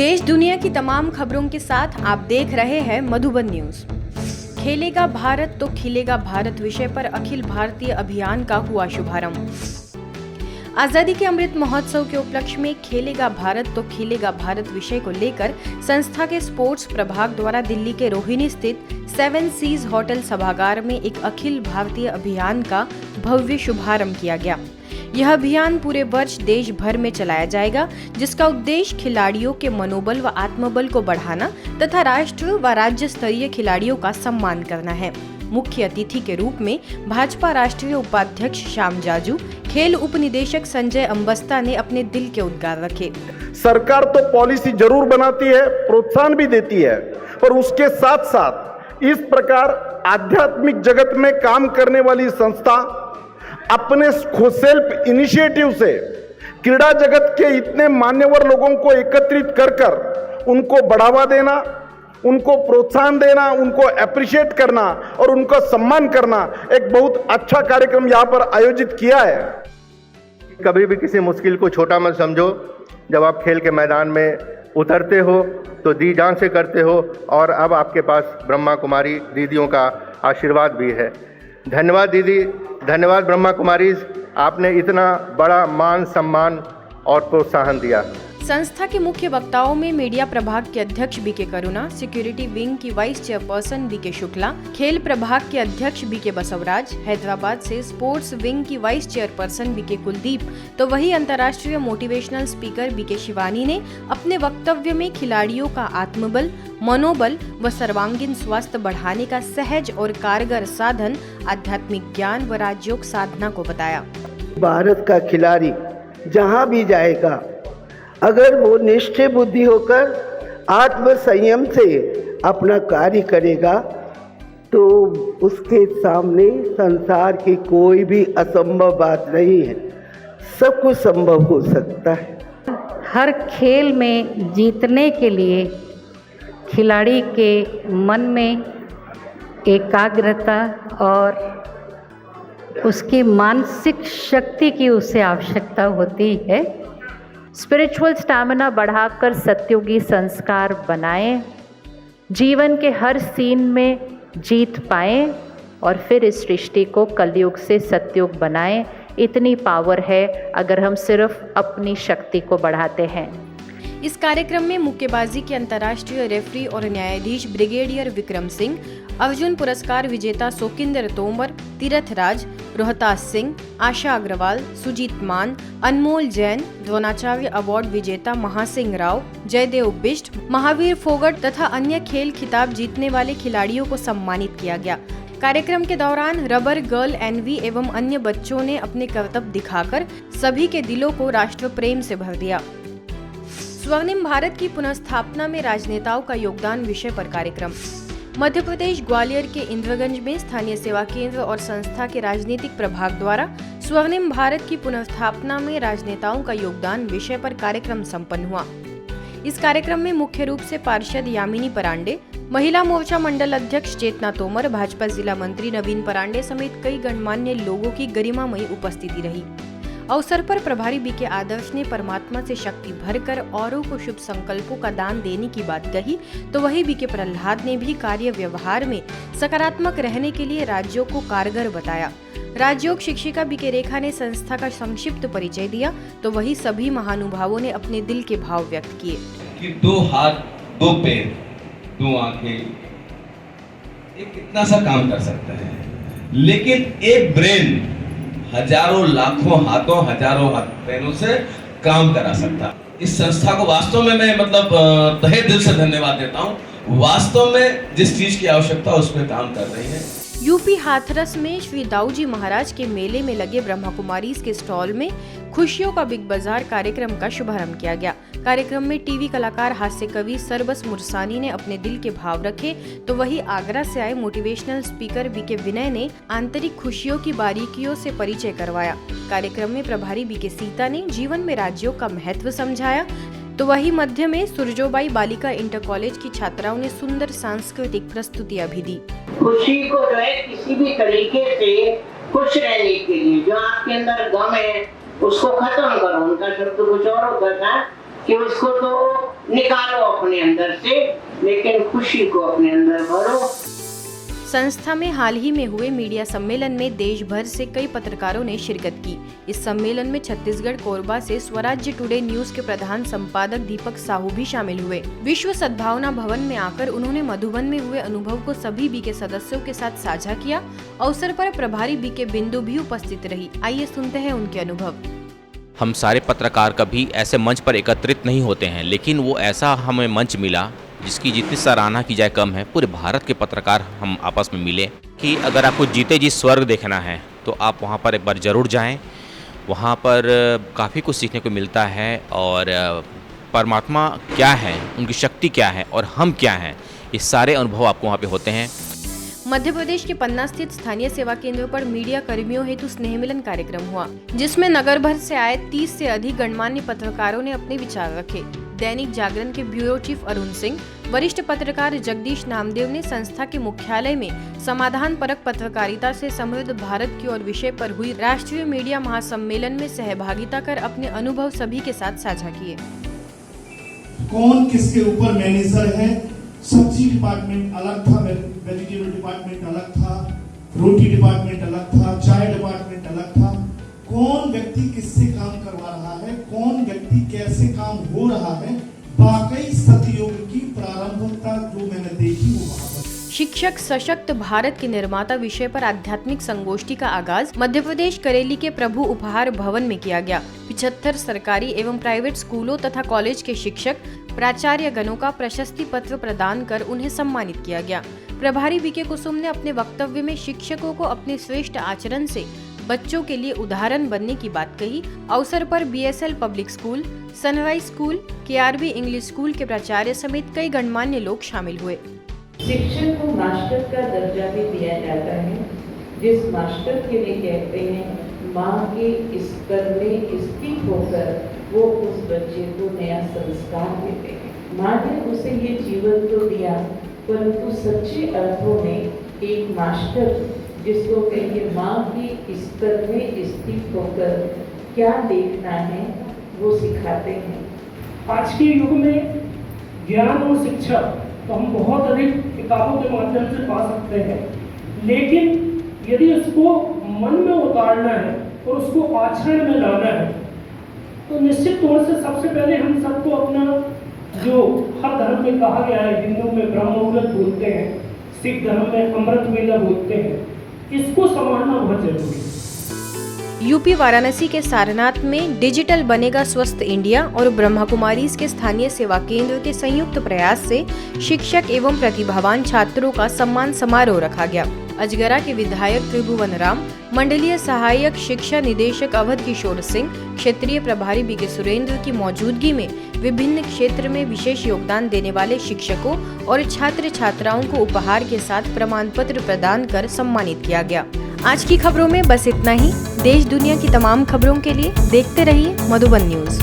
देश दुनिया की तमाम खबरों के साथ आप देख रहे हैं मधुबन न्यूज। खेलेगा भारत तो खिलेगा भारत विषय पर अखिल भारतीय अभियान का हुआ शुभारंभ। आजादी के अमृत महोत्सव के उपलक्ष्य में खेलेगा भारत तो खिलेगा भारत विषय को लेकर संस्था के स्पोर्ट्स प्रभाग द्वारा दिल्ली के रोहिणी स्थित 7 सीज होटल सभागार में एक अखिल भारतीय अभियान का भव्य शुभारंभ किया गया। यह अभियान पूरे वर्ष देश भर में चलाया जाएगा, जिसका उद्देश्य खिलाड़ियों के मनोबल व आत्मबल को बढ़ाना तथा राष्ट्र व राज्य स्तरीय खिलाड़ियों का सम्मान करना है। मुख्य अतिथि के रूप में भाजपा राष्ट्रीय उपाध्यक्ष श्याम जाजू, खेल उप निदेशक संजय अंबस्ता ने अपने दिल के उद्गार रखे। सरकार तो पॉलिसी जरूर बनाती है, प्रोत्साहन भी देती है, पर उसके साथ साथ इस प्रकार आध्यात्मिक जगत में काम करने वाली संस्था अपने सेल्फ इनिशिएटिव से क्रीड़ा जगत के इतने मान्यवर लोगों को एकत्रित कर उनको बढ़ावा देना, उनको प्रोत्साहन देना, उनको अप्रिशिएट करना और उनको सम्मान करना एक बहुत अच्छा कार्यक्रम यहाँ पर आयोजित किया है। कभी भी किसी मुश्किल को छोटा मत समझो। जब आप खेल के मैदान में उतरते हो तो दी जान से करते हो, और अब आपके पास ब्रह्मा कुमारी दीदियों का आशीर्वाद भी है। धन्यवाद दीदी, धन्यवाद ब्रह्मा कुमारी, आपने इतना बड़ा मान सम्मान और प्रोत्साहन दिया। संस्था के मुख्य वक्ताओं में मीडिया प्रभाग के अध्यक्ष बीके करुणा, सिक्योरिटी विंग की वाइस चेयरपर्सन बीके शुक्ला, खेल प्रभाग के अध्यक्ष बीके बसवराज, हैदराबाद से स्पोर्ट्स विंग की वाइस चेयरपर्सन बीके कुलदीप, तो वही अंतर्राष्ट्रीय मोटिवेशनल स्पीकर बीके शिवानी ने अपने वक्तव्य में खिलाड़ियों का आत्मबल, मनोबल व सर्वांगीण स्वास्थ्य बढ़ाने का सहज और कारगर साधन आध्यात्मिक ज्ञान व राजयोग साधना को बताया। भारत का खिलाड़ी जहाँ भी जाएगा, अगर वो निष्ठे बुद्धि होकर आत्म संयम से अपना कार्य करेगा तो उसके सामने संसार की कोई भी असंभव बात नहीं है, सब कुछ संभव हो सकता है। हर खेल में जीतने के लिए खिलाड़ी के मन में एकाग्रता और उसकी मानसिक शक्ति की उसे आवश्यकता होती है। स्पिरिचुअल स्टैमिना बढ़ाकर सत्युगी संस्कार बनाएं, जीवन के हर सीन में जीत पाएं और फिर इस सृष्टि को कलयुग से सत्युग बनाएं। इतनी पावर है अगर हम सिर्फ अपनी शक्ति को बढ़ाते हैं। इस कार्यक्रम में मुक्केबाजी के अंतर्राष्ट्रीय रेफरी और न्यायाधीश ब्रिगेडियर विक्रम सिंह, अर्जुन पुरस्कार विजेता सोकिंदर तोमर, तीरथ राज, रोहतास सिंह, आशा अग्रवाल, सुजीत मान, अनमोल जैन, द्रोणाचार्य अवार्ड विजेता महासिंह राव, जयदेव बिष्ट, महावीर फोगट तथा अन्य खेल खिताब जीतने वाले खिलाड़ियों को सम्मानित किया गया। कार्यक्रम के दौरान रबर गर्ल एनवी एवं अन्य बच्चों ने अपने करतब दिखाकर सभी के दिलों को राष्ट्र प्रेम से भर दिया। स्वर्णिम भारत की पुनर्स्थापना में राजनेताओं का योगदान विषय पर कार्यक्रम। मध्य प्रदेश ग्वालियर के इंद्रगंज में स्थानीय सेवा केंद्र और संस्था के राजनीतिक प्रभाग द्वारा स्वर्णिम भारत की पुनर्स्थापना में राजनेताओं का योगदान विषय पर कार्यक्रम संपन्न हुआ। इस कार्यक्रम में मुख्य रूप से पार्षद यामिनी परांडे, महिला मोर्चा मंडल अध्यक्ष चेतना तोमर, भाजपा जिला मंत्री नवीन परांडे समेत कई गणमान्य लोगों की गरिमामयी उपस्थिति रही। अवसर पर प्रभारी बीके आदर्श ने परमात्मा से शक्ति भरकर औरों को शुभ संकल्पों का दान देने की बात कही, तो वही बीके प्रहलाद ने भी कार्य व्यवहार में सकारात्मक रहने के लिए राज्यों को कारगर बताया। राजयोग शिक्षिका बीके रेखा ने संस्था का संक्षिप्त परिचय दिया, तो वही सभी महानुभावों ने अपने दिल के भाव व्यक्त किए। कि 2 हाथ 2 पैर 2 आंखें ये कितना सा काम कर सकते हैं, लेकिन एक ब्रेन हजारों लाखों हाथों हजारों पैरों से काम करा सकता। इस संस्था को वास्तव में मैं तहे दिल से धन्यवाद देता हूँ। वास्तव में जिस चीज की आवश्यकता उस पर काम कर रही है। यूपी हाथरस में श्री दाऊजी महाराज के मेले में लगे ब्रह्मा कुमारीज के स्टॉल में खुशियों का बिग बाजार कार्यक्रम का शुभारंभ किया गया। कार्यक्रम में टीवी कलाकार हास्य कवि सरबस मुरसानी ने अपने दिल के भाव रखे, तो वही आगरा से आए मोटिवेशनल स्पीकर बीके विनय ने आंतरिक खुशियों की बारीकियों से परिचय करवाया। कार्यक्रम में प्रभारी बीके सीता ने जीवन में राज्यों का महत्व समझाया, तो वही मध्य में सुरजोबाई बालिका इंटर कॉलेज की छात्राओं ने सुंदर सांस्कृतिक प्रस्तुतियां भी दी। खुशी को जो है किसी भी तरीके से खुश रहने के लिए जो आपके अंदर गम है उसको खत्म करो। उनका शब्द कुछ और होता था, कि उसको तो निकालो अपने अंदर से, लेकिन खुशी को अपने अंदर भरो। संस्था में हाल ही में हुए मीडिया सम्मेलन में देश भर से कई पत्रकारों ने शिरकत की। इस सम्मेलन में छत्तीसगढ़ कोरबा से स्वराज्य टुडे न्यूज के प्रधान संपादक दीपक साहू भी शामिल हुए। विश्व सद्भावना भवन में आकर उन्होंने मधुबन में हुए अनुभव को सभी बीके सदस्यों के साथ साझा किया। अवसर पर प्रभारी बीके बिंदु भी उपस्थित रही। आइए सुनते हैं उनके अनुभव। हम सारे पत्रकार कभी ऐसे मंच पर एकत्रित नहीं होते हैं, लेकिन वो ऐसा हमें मंच मिला जिसकी जितनी सराहना की जाए कम है। पूरे भारत के पत्रकार हम आपस में मिले कि अगर आपको जीते जी स्वर्ग देखना है तो आप वहाँ पर एक बार ज़रूर जाएं। वहाँ पर काफ़ी कुछ सीखने को मिलता है और परमात्मा क्या है, उनकी शक्ति क्या है और हम क्या हैं, ये सारे अनुभव आपको वहाँ पे होते हैं। मध्य प्रदेश के पन्ना स्थित स्थानीय सेवा केंद्रों पर मीडिया कर्मियों हेतु स्नेह मिलन कार्यक्रम हुआ, जिसमें नगर भर से आए 30 से अधिक गणमान्य पत्रकारों ने अपने विचार रखे। दैनिक जागरण के ब्यूरो चीफ अरुण सिंह, वरिष्ठ पत्रकार जगदीश नामदेव ने संस्था के मुख्यालय में समाधान परक पत्रकारिता से समृद्ध भारत की ओर विषय पर हुई राष्ट्रीय मीडिया महासम्मेलन में सहभागिता कर अपने अनुभव सभी के साथ साझा किए। कौन किसके ऊपर मैनेजर है, सब्जी डिपार्टमेंट अलग था, वेजिटेबल डिपार्टमेंट अलग था, रोटी डिपार्टमेंट अलग था, चाय डिपार्टमेंट अलग था। कौन व्यक्ति किससे काम करवा रहा है, कौन व्यक्ति कैसे काम हो रहा है, वाकई सतयुग की प्रारंभिकता जो मैंने देखी वो वहाँ पर। शिक्षक सशक्त भारत के निर्माता विषय पर आध्यात्मिक संगोष्ठी का आगाज मध्य प्रदेश करेली के प्रभु उपहार भवन में किया गया। 75 सरकारी एवं प्राइवेट स्कूलों तथा कॉलेज के शिक्षक प्राचार्य गणों का प्रशस्ति पत्र प्रदान कर उन्हें सम्मानित किया गया। प्रभारी बीके कुसुम ने अपने वक्तव्य में शिक्षकों को अपने श्रेष्ठ आचरण से बच्चों के लिए उदाहरण बनने की बात कही। अवसर पर BSL public school, sunrise school, KRB English school के प्राचार्य समेत कई गणमान्य लोग शामिल हुए। शिक्षक को मास्टर का दर्जा भी दिया जाता है, जिस मास्टर के लिए कहते हैं माँ के स्तर में स्थित होकर वो उस बच्चे को नया संस्कार देते हैं। माँ ने उसे ये जीवन तो दिया, परंतु सच्चे अर्थों में एक मास्टर जिसको कहिए माँ के स्तर में स्थित होकर क्या देखना है वो सिखाते हैं। आज के युग में ज्ञान और शिक्षा तो हम बहुत अधिक किताबों के माध्यम से पा सकते हैं, लेकिन यदि उसको मन में उतारना है और उसको आचरण में लाना है तो निश्चित तौर से सबसे पहले हम सबको अपना जो हर धर्म में कहा गया है, हिंदू में ब्रह्म मुहूर्त बोलते हैं, सिख धर्म में अमृत वेला बोलते हैं, इसको संभालना बहुत जरूरी है। यूपी वाराणसी के सारनाथ में डिजिटल बनेगा स्वस्थ इंडिया और ब्रह्मा कुमारीज के स्थानीय सेवा केंद्र के संयुक्त प्रयास से शिक्षक एवं प्रतिभावान छात्रों का सम्मान समारोह रखा गया। अजगरा के विधायक त्रिभुवन राम, मंडलीय सहायक शिक्षा निदेशक अवध किशोर सिंह, क्षेत्रीय प्रभारी बीके सुरेंद्र की मौजूदगी में विभिन्न क्षेत्र में विशेष योगदान देने वाले शिक्षकों और छात्र छात्राओं को उपहार के साथ प्रमाण पत्र प्रदान कर सम्मानित किया गया। आज की खबरों में बस इतना ही। देश दुनिया की तमाम खबरों के लिए देखते रहिए मधुबन न्यूज।